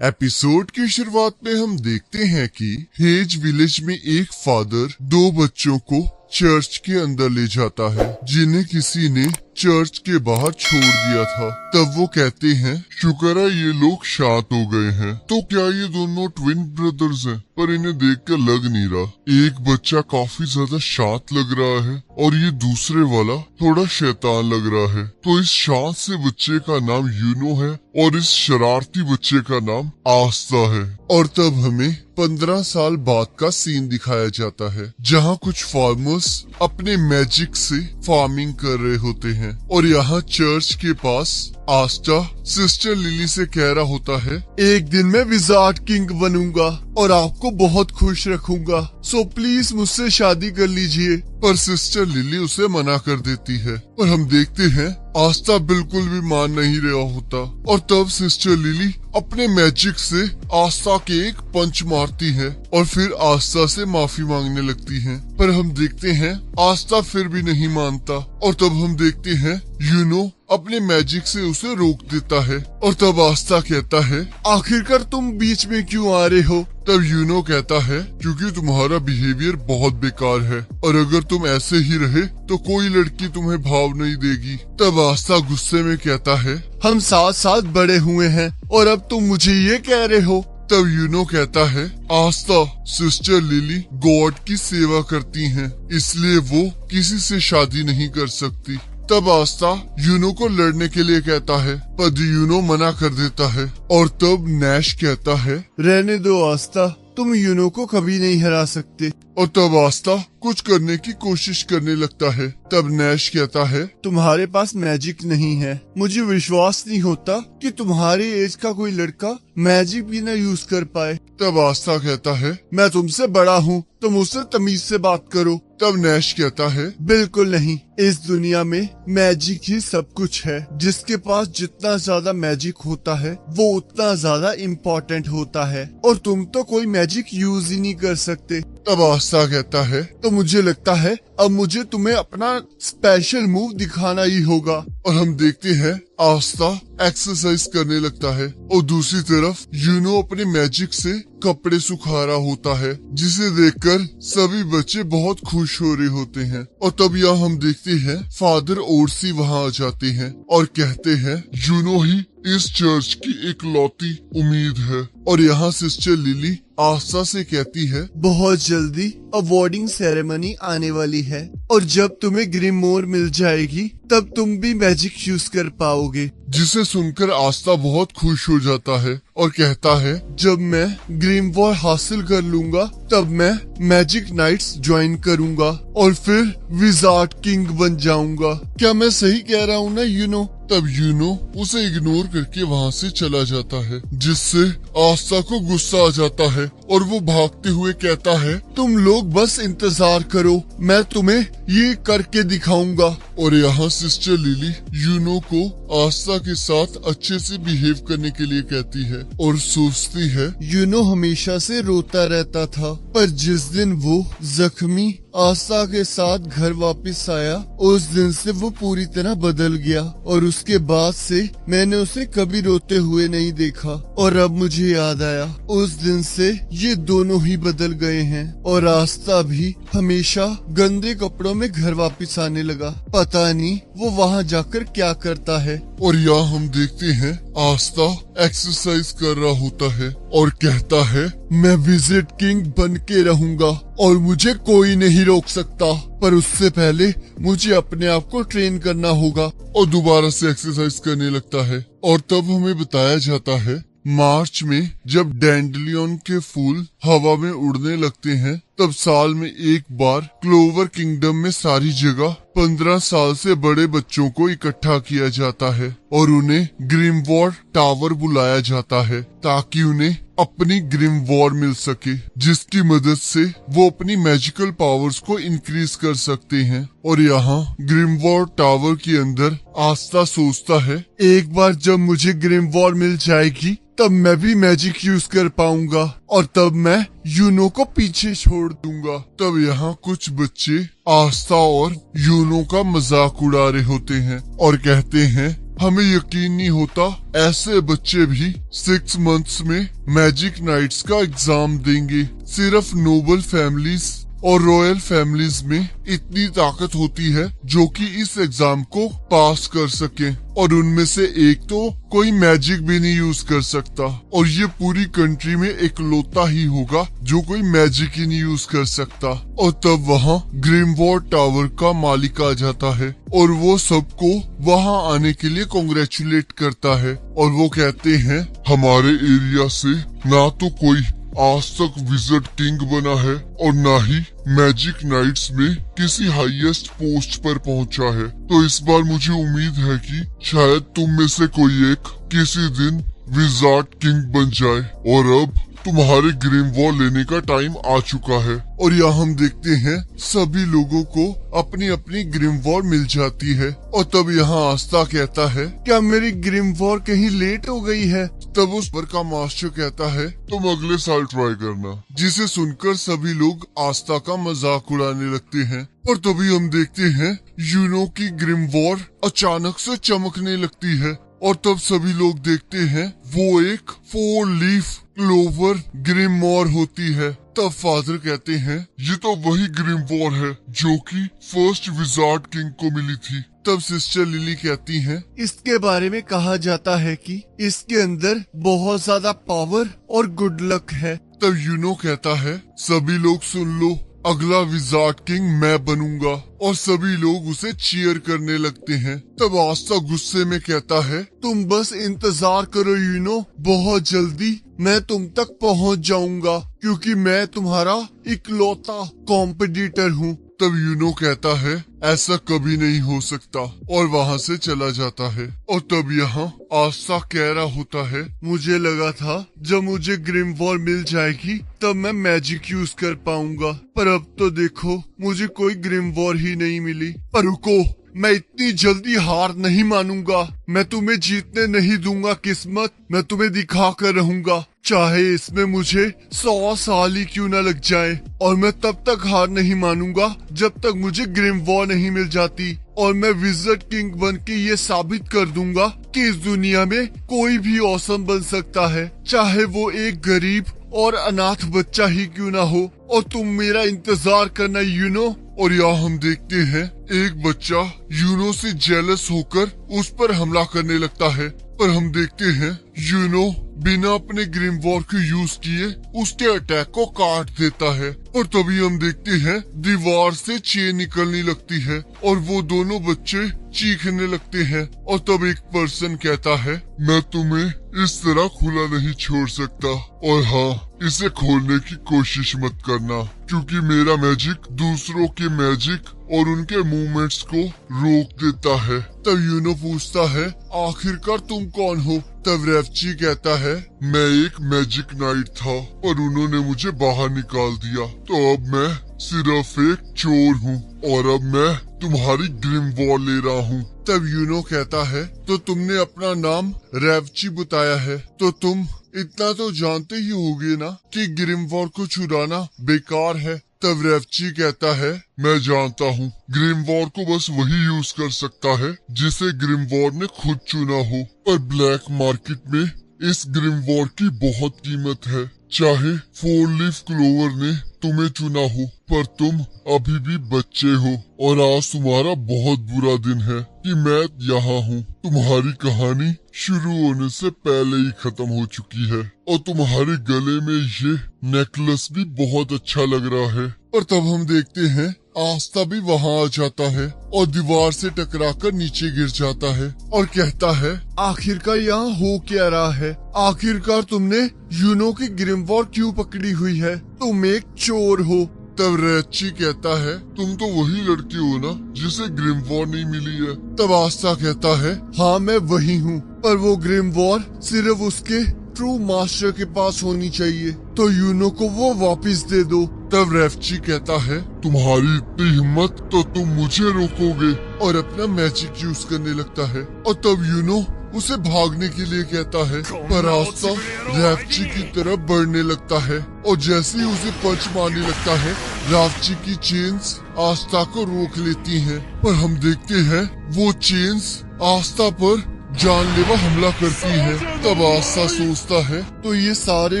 Episode की शुरुआत में हम देखते हैं कि हेज विलेज में एक फादर दो बच्चों को चर्च के अंदर ले जाता है जिन्हें किसी ने चर्च के बाहर छोड़ दिया था। तब वो कहते हैं, शुक्र है ये लोग शांत हो गए हैं। तो क्या ये दोनों ट्विन ब्रदर्स हैं? पर इन्हें देखकर लग नहीं रहा। एक बच्चा काफी ज्यादा शांत लग रहा है और ये दूसरे वाला थोड़ा शैतान लग रहा है। तो इस शांत से बच्चे का नाम यूनो है और इस शरारती बच्चे का नाम आस्था है। और तब हमें 15 साल बाद का सीन दिखाया जाता है जहाँ कुछ फार्मर्स अपने मैजिक से फार्मिंग कर रहे होते हैं और यहाँ चर्च के पास आस्था सिस्टर लिली से कह रहा होता है, एक दिन मैं विजार्ड किंग बनूंगा और आपको बहुत खुश रखूंगा, सो प्लीज मुझसे शादी कर लीजिए। पर सिस्टर लिली उसे मना कर देती है और हम देखते हैं आस्था बिल्कुल भी मान नहीं रहा होता। और तब सिस्टर लिली अपने मैजिक से आस्था के एक पंच मारती है और फिर आस्था से माफी मांगने लगती है। पर हम देखते हैं आस्था फिर भी नहीं मानता और तब हम देखते हैं यूनो अपने मैजिक से उसे रोक देता है। और तब आस्था कहता है, आखिरकार तुम बीच में क्यों आ रहे हो? तब यूनो कहता है, क्योंकि तुम्हारा बिहेवियर बहुत बेकार है और अगर तुम ऐसे ही रहे तो कोई लड़की तुम्हें भाव नहीं देगी। तब आस्था गुस्से में कहता है, हम साथ साथ बड़े हुए हैं और अब तुम मुझे ये कह रहे हो? तब यूनो कहता है, आस्था सिस्टर लिली गॉड की सेवा करती हैं, इसलिए वो किसी से शादी नहीं कर सकती। तब आस्था यूनो को लड़ने के लिए कहता है पर यूनो मना कर देता है। और तब नैश कहता है, रहने दो आस्था, तुम यूनो को कभी नहीं हरा सकते। और तब आस्था कुछ करने की कोशिश करने लगता है। तब नैश कहता है, तुम्हारे पास मैजिक नहीं है, मुझे विश्वास नहीं होता कि तुम्हारे एज का कोई लड़का मैजिक भी न यूज कर पाए। तब आस्था कहता है, मैं तुमसे बड़ा हूँ तो मुझसे तमीज से बात करो। तब नैश कहता है, बिल्कुल नहीं, इस दुनिया में मैजिक ही सब कुछ है। जिसके पास जितना ज्यादा मैजिक होता है वो उतना ज्यादा इम्पोर्टेंट होता है और तुम तो कोई मैजिक यूज ही नहीं कर सकते। तब आस्था कहता है, तो मुझे लगता है अब मुझे तुम्हें अपना स्पेशल मूव दिखाना ही होगा। और हम देखते हैं आस्था एक्सरसाइज करने लगता है और दूसरी तरफ यूनो अपने मैजिक से कपड़े सुखा रहा होता है, जिसे देखकर सभी बच्चे बहुत खुश हो रहे होते हैं। और तब यहाँ हम देखते हैं फादर ओरसी वहाँ आ जाते हैं और कहते हैं, यूनो ही इस चर्च की इकलौती उम्मीद है। और यहाँ सिस्टर लिली आस्था से कहती है, बहुत जल्दी अवार्डिंग सेरेमनी आने वाली है और जब तुम्हें ग्रिमोर मिल जाएगी तब तुम भी मैजिक यूज कर पाओगे। जिसे सुनकर आस्था बहुत खुश हो जाता है और कहता है, जब मैं ग्रिमवॉर हासिल कर लूंगा तब मैं मैजिक नाइट्स ज्वाइन करूंगा और फिर विजार्ड किंग बन जाऊंगा। क्या मैं सही कह रहा हूँ ना यूनो? तब यूनो उसे इग्नोर करके वहाँ से चला जाता है, जिससे आस्था को गुस्सा आ जाता है और वो भागते हुए कहता है, तुम लोग बस इंतजार करो, मैं तुम्हें ये करके दिखाऊंगा। और यहाँ सिस्टर लिली यूनो को आस्था के साथ अच्छे से बिहेव करने के लिए कहती है और सोचती है, यूनो हमेशा से रोता रहता था पर जिस दिन वो जख्मी आस्था के साथ घर वापस आया उस दिन से वो पूरी तरह बदल गया और उसके बाद से मैंने उसे कभी रोते हुए नहीं देखा। और अब मुझे याद आया, उस दिन से ये दोनों ही बदल गए हैं और आस्था भी हमेशा गंदे कपड़ों में घर वापस आने लगा। पता नहीं वो वहाँ जाकर क्या करता है। और यहाँ हम देखते हैं आस्था एक्सरसाइज कर रहा होता है और कहता है, मैं विजिट किंग बन के रहूंगा और मुझे कोई नहीं रोक सकता, पर उससे पहले मुझे अपने आप को ट्रेन करना होगा। और दोबारा से एक्सरसाइज करने लगता है। और तब हमें बताया जाता है मार्च में जब डैंडलियन के फूल हवा में उड़ने लगते हैं तब साल में एक बार क्लोवर किंगडम में सारी जगह 15 साल से बड़े बच्चों को इकट्ठा किया जाता है और उन्हें ग्रिमवॉर टावर बुलाया जाता है ताकि उन्हें अपनी ग्रिमवॉर मिल सके, जिसकी मदद से वो अपनी मैजिकल पावर्स को इंक्रीज कर सकते हैं। और यहाँ ग्रिमवॉर टावर के अंदर आस्था सोचता है, एक बार जब मुझे ग्रिमवॉर मिल जाएगी तब मैं भी मैजिक यूज कर पाऊंगा और तब मैं यूनो को पीछे छोड़ दूंगा। तब यहाँ कुछ बच्चे आस्था और यूनो का मजाक उड़ा रहे होते हैं और कहते हैं, हमें यकीन नहीं होता ऐसे बच्चे भी 6 मंथ्स में मैजिक नाइट्स का एग्जाम देंगे। सिर्फ नोबल फैमिलीज और रॉयल फैमिलीज में इतनी ताकत होती है जो कि इस एग्जाम को पास कर सके, और उनमें से एक तो कोई मैजिक भी नहीं यूज कर सकता, और ये पूरी कंट्री में इकलौता ही होगा जो कोई मैजिक ही नहीं यूज कर सकता। और तब वहाँ ग्रिमवॉर्ड टावर का मालिक आ जाता है और वो सबको वहाँ आने के लिए कांग्रेचुलेट करता है, और वो कहते हैं हमारे एरिया से ना तो कोई आज तक विजिट किंग बना है और ना ही मैजिक नाइट्स में किसी हाईएस्ट पोस्ट पर पहुंचा है। तो इस बार मुझे उम्मीद है कि शायद तुम में से कोई एक किसी दिन विजार्ड किंग बन जाए, और अब तुम्हारे ग्रिमवॉल लेने का टाइम आ चुका है। और यहाँ हम देखते हैं सभी लोगों को अपनी अपनी ग्रिमवॉल मिल जाती है, और तब यहाँ आस्था कहता है क्या मेरी ग्रिमवॉल कहीं लेट हो गई है? तब उस पर का मास्टर कहता है तुम अगले साल ट्राई करना, जिसे सुनकर सभी लोग आस्था का मजाक उड़ाने लगते हैं। और तभी हम देखते हैं यूनो की ग्रिमवॉल अचानक से चमकने लगती है, और तब सभी लोग देखते हैं वो एक 4 लीफ क्लोवर ग्रिमवॉल होती है। तब फादर कहते हैं ये तो वही ग्रिमवॉल है जो कि फर्स्ट विजार्ड किंग को मिली थी। तब सिस्टर लिली कहती हैं इसके बारे में कहा जाता है कि इसके अंदर बहुत ज्यादा पावर और गुड लक है। तब यूनो कहता है सभी लोग सुन लो, अगला विजार्ड किंग मैं बनूंगा, और सभी लोग उसे चीयर करने लगते हैं। तब आस्था गुस्से में कहता है तुम बस इंतजार करो यूनो, बहुत जल्दी मैं तुम तक पहुंच जाऊंगा, क्योंकि मैं तुम्हारा इकलौता कॉम्पिटिटर हूँ। तब यूनो कहता है ऐसा कभी नहीं हो सकता, और वहाँ से चला जाता है। और तब यहाँ आस्था कह रहा होता है मुझे लगा था जब मुझे ग्रिमवॉल मिल जाएगी तब मैं मैजिक यूज कर पाऊंगा, पर अब तो देखो मुझे कोई ग्रिमवॉल ही नहीं मिली। पर रुको, मैं इतनी जल्दी हार नहीं मानूंगा, मैं तुम्हें जीतने नहीं दूंगा किस्मत, मैं तुम्हें दिखा कर रहूंगा, चाहे इसमें मुझे 100 साल ही क्यों न लग जाए, और मैं तब तक हार नहीं मानूंगा जब तक मुझे ग्रिमवॉल नहीं मिल जाती, और मैं विजार्ड किंग बन के ये साबित कर दूंगा कि इस दुनिया में कोई भी औसम बन सकता है, चाहे वो एक गरीब और अनाथ बच्चा ही क्यों ना हो। और तुम मेरा इंतजार करना यूनो। और यहाँ हम देखते हैं एक बच्चा यूनो से जेलस होकर उस पर हमला करने लगता है, पर हम देखते हैं यूनो बिना अपने ग्रिमवॉल को यूज किए उसके अटैक को काट देता है। और तभी हम देखते हैं दीवार से चेन निकलने लगती है और वो दोनों बच्चे चीखने लगते हैं। और तब एक पर्सन कहता है मैं तुम्हें इस तरह खुला नहीं छोड़ सकता, और हाँ इसे खोलने की कोशिश मत करना, क्योंकि मेरा मैजिक दूसरों के मैजिक और उनके मूवमेंट्स को रोक देता है। तब यूनो पूछता है आखिरकार तुम कौन हो? तब रेवची कहता है मैं एक मैजिक नाइट था और उन्होंने मुझे बाहर निकाल दिया, तो अब मैं सिर्फ एक चोर हूँ और अब मैं तुम्हारी ग्रिमवॉल ले रहा हूँ। तब यूनो कहता है तो तुमने अपना नाम रेवची बताया है, तो तुम इतना तो जानते ही होगे ना कि ग्रिमवॉल को चुराना बेकार है। तब रेवची कहता है मैं जानता हूँ, ग्रिमवॉल को बस वही यूज कर सकता है जिसे ग्रिमवॉल ने खुद चुना हो, पर ब्लैक मार्केट में इस ग्रिमवॉल की बहुत कीमत है। चाहे 4 लीफ क्लोवर ने तुम्हें चुना हो, पर तुम अभी भी बच्चे हो और आज तुम्हारा बहुत बुरा दिन है कि मैं यहाँ हूँ। तुम्हारी कहानी शुरू होने से पहले ही खत्म हो चुकी है और तुम्हारे गले में ये नेकलेस भी बहुत अच्छा लग रहा है। और तब हम देखते हैं आस्था भी वहाँ आ जाता है और दीवार से टकराकर नीचे गिर जाता है और कहता है आखिरकार यहाँ हो क्या रहा है? आखिरकार तुमने यूनो की ग्रिमवॉल क्यों पकड़ी हुई है? तुम एक चोर हो। तब रेची कहता है तुम तो वही लड़की हो ना जिसे ग्रिमवॉल नहीं मिली है। तब आस्था कहता है हाँ मैं वही हूँ, पर वो ग्रिमवॉल सिर्फ उसके ट्रू मास्टर के पास होनी चाहिए, तो यूनो को वो वापस दे दो। तब रेवची कहता है तुम्हारी इतनी हिम्मत तो तुम मुझे रोकोगे, और अपना मैजिक यूज करने लगता है। और तब यूनो उसे भागने के लिए कहता है, पर आस्था रेवची की तरफ बढ़ने लगता है और जैसे ही उसे पंच मारने लगता है रेवची की चेन्स आस्था को रोक लेती हैं। पर हम देखते हैं वो चेन्स आस्था पर जानलेवा हमला करती है। तब आस्था सोचता है तो ये सारे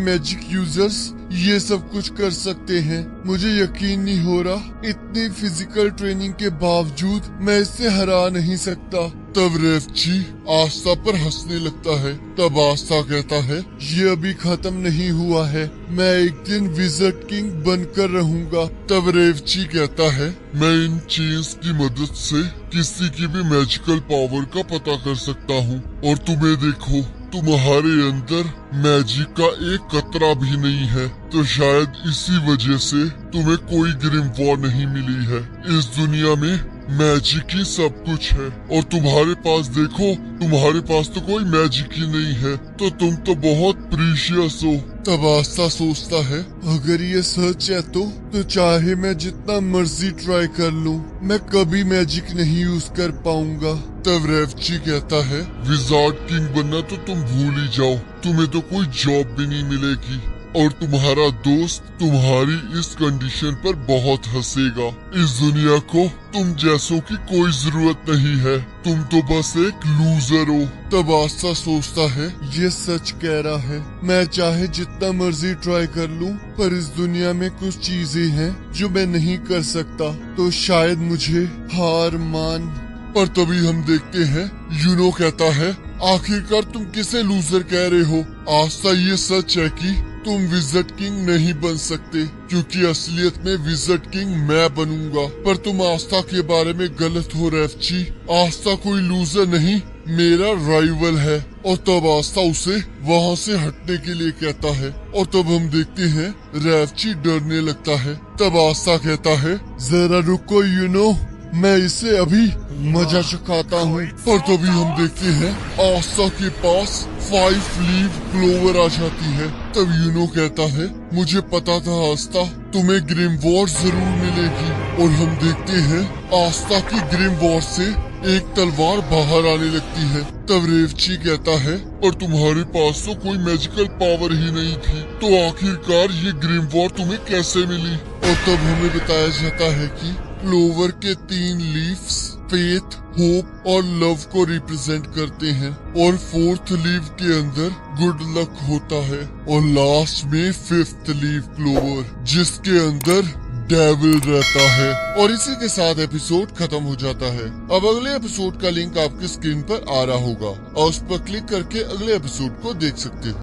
मैजिक यूजर्स ये सब कुछ कर सकते हैं। मुझे यकीन नहीं हो रहा, इतनी फिजिकल ट्रेनिंग के बावजूद मैं इससे हरा नहीं सकता। तब रेवची आस्था पर हंसने लगता है। तब आस्था कहता है, ये अभी खत्म नहीं हुआ है, मैं एक दिन विज़र्ड किंग बनकर रहूंगा। तब रेवची कहता है, मैं इन चेन्स की मदद से किसी की भी मैजिकल पावर का पता कर सकता हूँ। और तुम्हें देखो, तुम्हारे अंदर मैजिक का एक कतरा भी नहीं है, तो शायद इसी वजह से तुम्हें कोई ग्रिमवॉर नहीं मिली है। इस दुनिया में मैजिक ही सब कुछ है, और तुम्हारे पास देखो, तुम्हारे पास तो कोई मैजिक ही नहीं है, तो तुम तो बहुत प्रीशियस हो। तब आस्था सोचता है, अगर ये सच है तो चाहे मैं जितना मर्जी ट्राई कर लूं, मैं कभी मैजिक नहीं यूज कर पाऊंगा। तब रेवची कहता है, विज़ार्ड किंग बनना तो तुम भूल ही जाओ, तुम्हें तो कोई जॉब भी नहीं मिलेगी, और तुम्हारा दोस्त तुम्हारी इस कंडीशन पर बहुत हंसेगा। इस दुनिया को तुम जैसों की कोई जरूरत नहीं है, तुम तो बस एक लूजर हो। तब आस्था सोचता है, ये सच कह रहा है, मैं चाहे जितना मर्जी ट्राई कर लूं, पर इस दुनिया में कुछ चीजें हैं जो मैं नहीं कर सकता, तो शायद मुझे हार मान। पर तभी हम देखते हैं, यूनो कहता है, आखिरकार तुम किसे लूजर कह रहे हो? आस्था, ये सच है कि तुम विज़र्ड किंग नहीं बन सकते, क्योंकि असलियत में विज़र्ड किंग मैं बनूंगा। पर तुम आस्था के बारे में गलत हो रेवची, आस्था कोई लूजर नहीं, मेरा राइवल है। और तब आस्था उसे वहाँ से हटने के लिए कहता है, और तब हम देखते हैं रेवची डरने लगता है। तब आस्था कहता है, जरा रुको यूनो, मैं इसे अभी मजा चखाता हूँ। पर तभी हम देखते हैं आस्था के पास 5 लीव क्लोवर आ जाती है। तब यूनो कहता है, मुझे पता था आस्था, तुम्हें ग्रिमवॉर जरूर मिलेगी। और हम देखते हैं आस्था की ग्रिमवॉर से एक तलवार बाहर आने लगती है। तब रेवची कहता है, पर तुम्हारे पास तो कोई मैजिकल पावर ही नहीं थी, तो आखिरकार ये ग्रिमवॉर तुम्हें कैसे मिली? और तब हमें बताया जाता है कि क्लोवर के 3 लीव्स फेथ, होप और लव को रिप्रेजेंट करते हैं, और 4th लीव के अंदर गुड लक होता है, और लास्ट में 5th लीव क्लोवर जिसके अंदर डेविल रहता है। और इसी के साथ एपिसोड खत्म हो जाता है। अब अगले एपिसोड का लिंक आपकी स्क्रीन पर आ रहा होगा, और उस पर क्लिक करके अगले एपिसोड को देख सकते हो।